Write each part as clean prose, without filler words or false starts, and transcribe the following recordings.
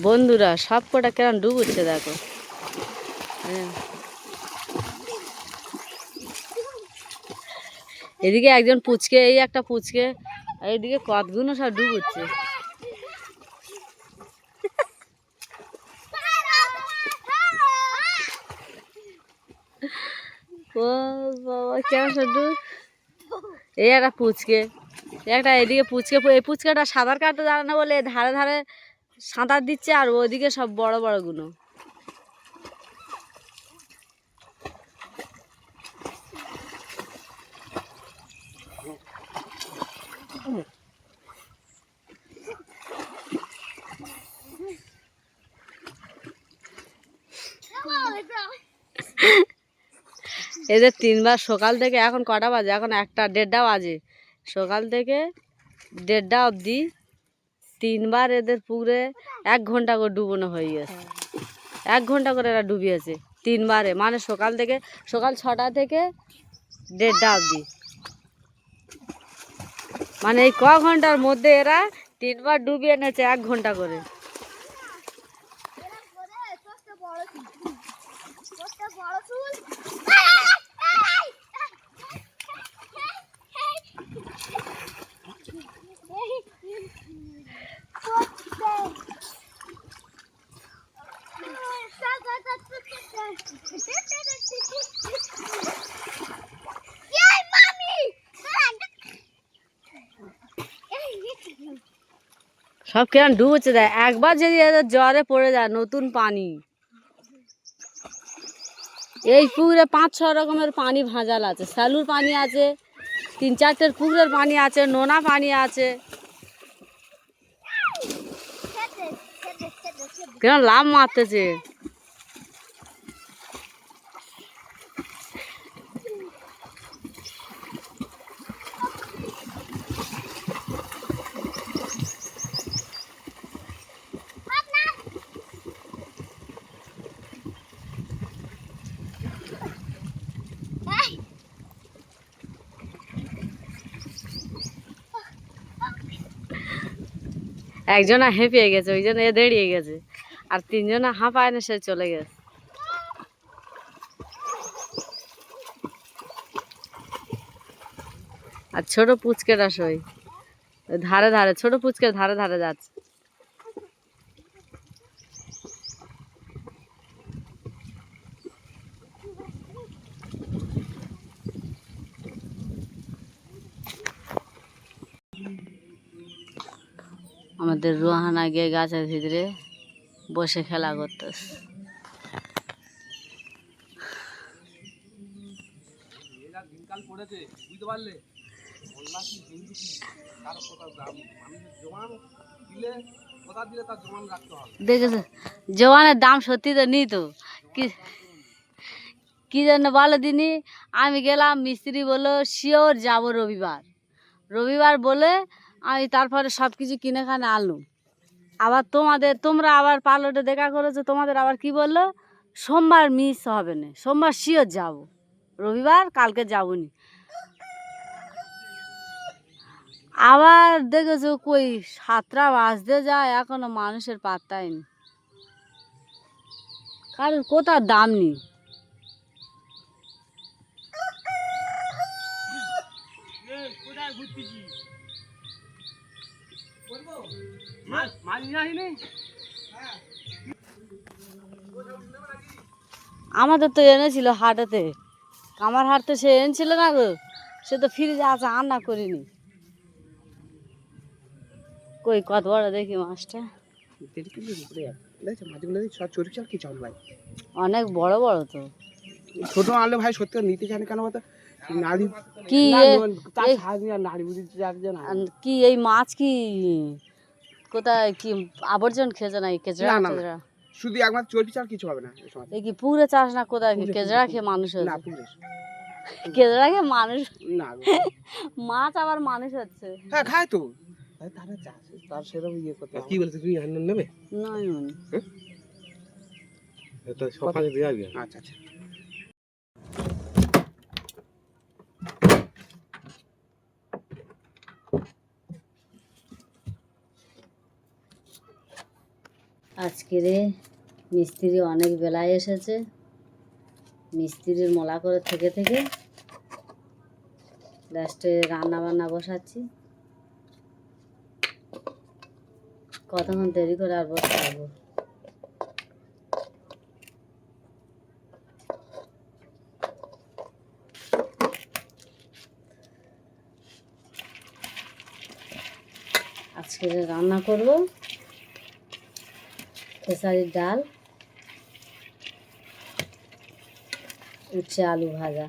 বন্ধুরা সব কটা কেমন ডুবুচ্ছে দেখো। এদিকে একজন পুচকে, এই একটা পুচকে, এইদিকে কতগুলো সব ডুবুচ্ছে। ও বাবা কেমন সব ডুব। এই একটা পুচকে, একটা এদিকে পুচকে, এই পুচকাটা সাঁতার কাটতে জানে না বলে ধারে ধারে সাঁতার দিচ্ছে, আর ওদিকে সব বড় বড় গুলো। এদের তিনবার সকাল থেকে, এখন কটা বাজে, এখন 1:30 বাজে, সকাল থেকে 1:30 অবধি তিনবার এদের পুকুরে 1 ঘন্টা করে ডুবোনো হয়ে গেছে। 1 ঘন্টা করে এরা ডুবিয়েছে তিনবারে, মানে সকাল থেকে, সকাল 6টা থেকে 1:30 অবধি, মানে এই ক ঘন্টার মধ্যে এরা তিনবার ডুবিয়ে এনেছে 1 ঘন্টা করে। সব কেমন ডুবছে দেয়, একবার যদি এদের জ্বরে পড়ে যায়, নতুন পানি। এই পুকুরে 5-6 রকমের পানি ভাঁজাল আছে, স্যালুর পানি আছে, 3-4টের পুকুরের পানি আছে, নোনা পানি আছে। কেন লাভ মারতেছে। একজনা হেঁপিয়ে গেছে, ওই জন্য এ দাঁড়িয়ে গেছে, আর 3জনা হাঁপায় না, সে চলে গেছে। আর ছোট পুচকেটা সই ধারে ধারে, ছোট পুচকে ধারে ধারে যাচ্ছে। আমাদের রোহানা গিয়ে গাছের ভিতরে বসে খেলা করতেছে। দেখেছো জোয়ানের দাম সত্যি তো নি তো, কি কি জন্য বলো দিনি। আমি গেলাম, মিস্ত্রি বললো শিওর যাব রবিবার, রবিবার বলে আমি তারপরে সব কিছু কিনে খানে আনলুম। আবার তোমরা আবার পার্লরে দেখা করেছো, তোমাদের আবার কি বললো, সোমবার মিস হবে না, সোমবার শিওর যাব, রবিবার কালকে যাবনি। আবার দেখেছো কই 7টা বাজতে যায়, এখনো মানুষের পাত্তাই নেই, কারণ কোথাও দাম নেই। আমাদের তো এনেছিল হাটেতে, কামার হাটতে সে এনেছিল না গো, সে তো ফ্রিজে আছে, রান্না করিনি। কই কত বড় দেখি মাছটা, অনেক বড় বড় তো। ছোট আনলে ভাই সত্যি নিতে চান কেন বলতো, কি কি এই মাছ কি কোথায় কি আবর্জন খেয়েছে না, কেজরা কেজরা শুধু একবার চর্বি ছাড়া কিছু হবে না। এই কি পুরে চাষ না, কোথায় কেজরা খেয়ে মানুষ হচ্ছে, কেজরা খেয়ে মানুষ না, মাছ আবার মানুষ হচ্ছে। হ্যাঁ খায় তো, তার সেরকম ইয়ে করতে কি বলছিস তুই, আনন্দ নেবে নয় এটা সকালে দিয়ে আসবে। আচ্ছা আচ্ছা। আজকের মিস্ত্রি অনেক বেলায় এসেছে, মিস্ত্রির মোলা করে থেকে থেকে লাস্টে রান্না বান্না বসাচ্ছি। কতক্ষণ দেরি করে আর বসাবো। আজকে রান্না করব খেসারির ডাল, উচ্ছে আলু ভাজা।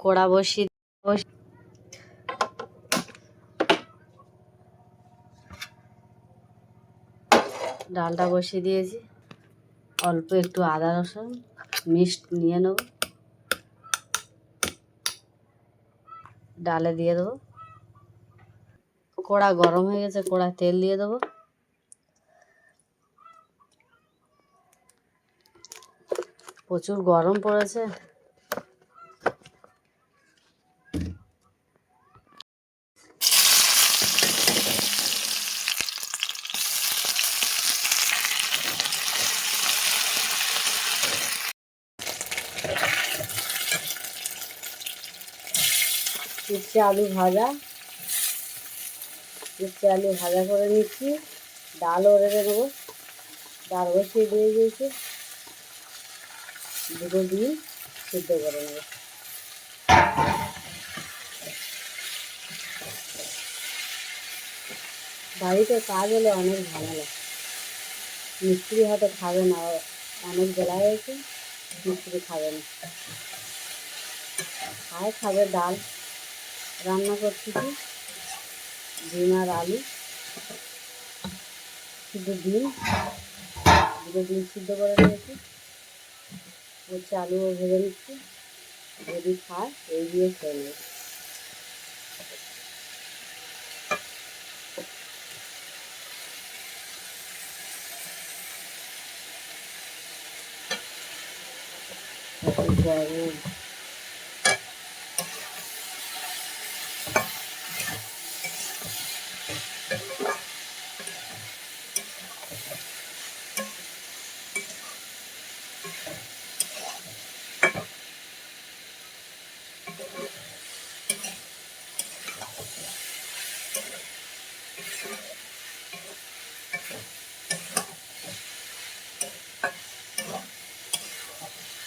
কড়া বসিয়ে ডালটা বসিয়ে দিয়েছি। অল্প একটু আদা রসুন মিক্সড নিয়ে নেব, ডালে দিয়ে দেবো। কড়া গরম হয়ে গেছে, কড়া তেল দিয়ে দেবো। প্রচুর গরম পড়েছে। উচ্ছে আলু ভাজা, উচ্ছে আলু ভাজা করে নিচ্ছি। ডালও রেখে দেবো, ডাল বসিয়ে দিয়ে দিয়েছি। দুটো ডিম সিদ্ধ করে নেব। বাড়িতে কাজ হলে অনেক ভালো লাগে। মিস্ত্রি হয়তো খাবে না, অনেক বেলা হয়েছে, মিস্ত্রি খাবে না, খাবে ডাল। রান্না করছি কি ডিম আর আলু, শুধু ডিম, দুটো ডিম সিদ্ধ করে নিয়েছি। হচ্ছে আলুও ভেজে নিচ্ছি, যদি খায় এই দিয়ে খেয়ে নেব। গরম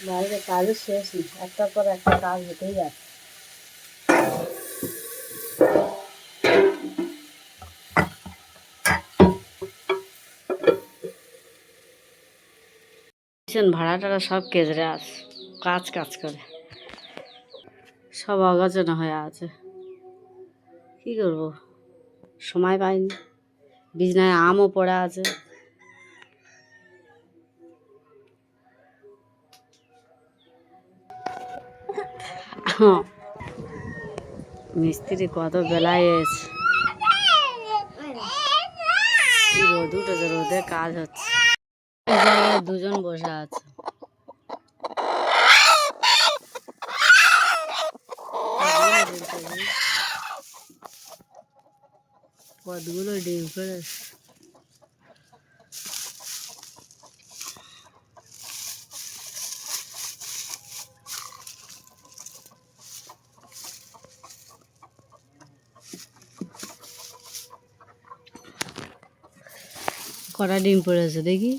বাড়িতে কাজের শেষ নেই, একটার পর একটা কাজ হতেই যাচ্ছে। ভাড়াটারা সব কেজরে আছে, কাজ কাজ করে সব অগাচনা হয়ে আছে। কি করব, সময় পাইনি। বিছনায় আমও পড়ে আছে। মিস্ত্রি কত বেলায় এসে, রোদ উঠেছে, রোদে কাজ হচ্ছে। এই জায়গায় দুজন বসে আছে। কতগুলো ডিম পেড়েছে। কটা ডিম পড়েছে দেখি?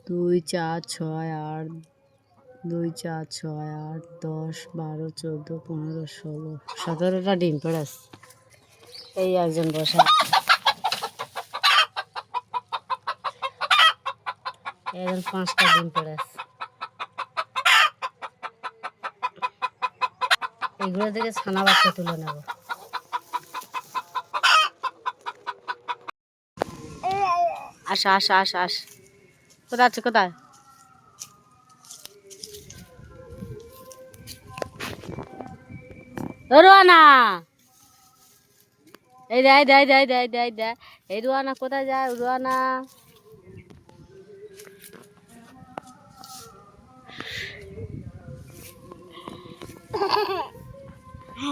2 4 6 8, 2 4 6 8 10 12 14 15 16 17টা ডিম পড়েছে। এই একজন বসে আছে, একজন 5টা ডিম পড়েছে। এগুলো থেকে ছানা বাচ্চা তুলে নেব। আসা আসা আসা আস, কোথায় আছে, কোথায়? রোয়ানা, এই দেয় দেয় দেয় দেয় দেয় দেয়, এই রোয়ানা কোথায় যায়? রোয়ানা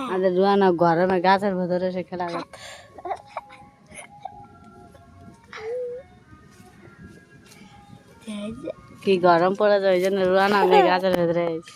আমাদের রুয়ানা গরমে গাছের ভেতরে এসে খেলা করতে। কি গরম পড়ে যায় ওই জন্য রুয়ানা নেই গাছের ভেতরে এসে।